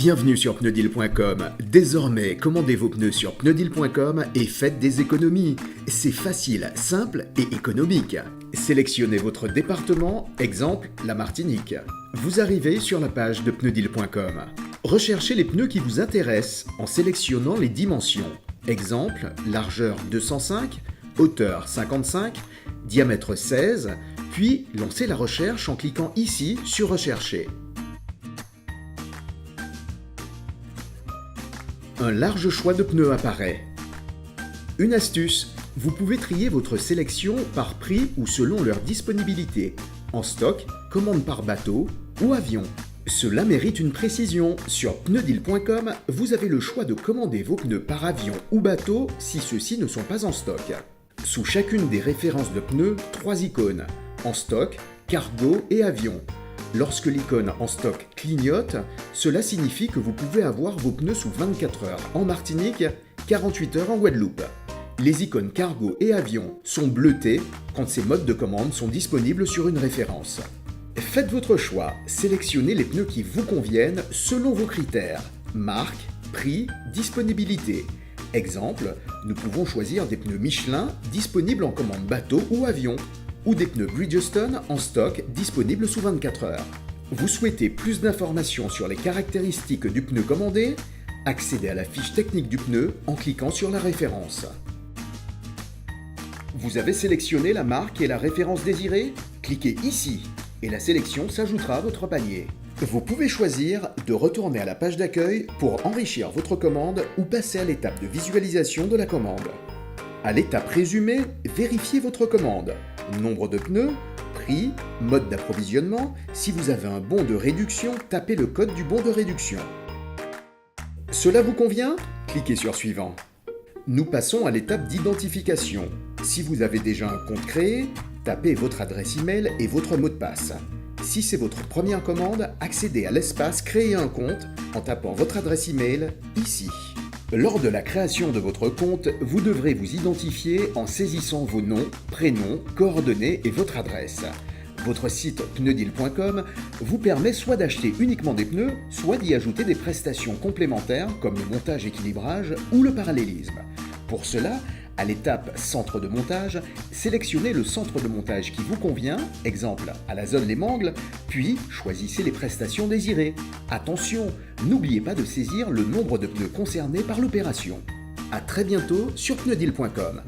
Bienvenue sur pneudeal.com. Désormais, commandez vos pneus sur pneudeal.com et faites des économies. C'est facile, simple et économique. Sélectionnez votre département, exemple la Martinique. Vous arrivez sur la page de pneudeal.com. Recherchez les pneus qui vous intéressent en sélectionnant les dimensions. Exemple, largeur 205, hauteur 55, diamètre 16, puis lancez la recherche en cliquant ici sur Rechercher. Un large choix de pneus apparaît. Une astuce, vous pouvez trier votre sélection par prix ou selon leur disponibilité, en stock, commande par bateau ou avion. Cela mérite une précision. Sur pneudeal.com, vous avez le choix de commander vos pneus par avion ou bateau si ceux-ci ne sont pas en stock. Sous chacune des références de pneus, 3 icônes, en stock, cargo et avion. Lorsque l'icône en stock clignote, cela signifie que vous pouvez avoir vos pneus sous 24 heures en Martinique, 48 heures en Guadeloupe. Les icônes cargo et avion sont bleutées quand ces modes de commande sont disponibles sur une référence. Faites votre choix, sélectionnez les pneus qui vous conviennent selon vos critères, marque, prix, disponibilité. Exemple, nous pouvons choisir des pneus Michelin disponibles en commande bateau ou avion, ou des pneus Bridgestone en stock disponibles sous 24 heures. Vous souhaitez plus d'informations sur les caractéristiques du pneu commandé? Accédez à la fiche technique du pneu en cliquant sur la référence. Vous avez sélectionné la marque et la référence désirée? Cliquez ici et la sélection s'ajoutera à votre panier. Vous pouvez choisir de retourner à la page d'accueil pour enrichir votre commande ou passer à l'étape de visualisation de la commande. À l'étape résumée, vérifiez votre commande. Nombre de pneus, prix, mode d'approvisionnement. Si vous avez un bon de réduction, tapez le code du bon de réduction. Cela vous convient? Cliquez sur Suivant. Nous passons à l'étape d'identification. Si vous avez déjà un compte créé, tapez votre adresse email et votre mot de passe. Si c'est votre première commande, accédez à l'espace Créer un compte en tapant votre adresse email ici. Lors de la création de votre compte, vous devrez vous identifier en saisissant vos noms, prénoms, coordonnées et votre adresse. Votre site pneudeal.com vous permet soit d'acheter uniquement des pneus, soit d'y ajouter des prestations complémentaires comme le montage-équilibrage ou le parallélisme. Pour cela, à l'étape Centre de montage, sélectionnez le centre de montage qui vous convient, exemple à la zone Les Mangles, puis choisissez les prestations désirées. Attention, n'oubliez pas de saisir le nombre de pneus concernés par l'opération. À très bientôt sur pneudeal.com.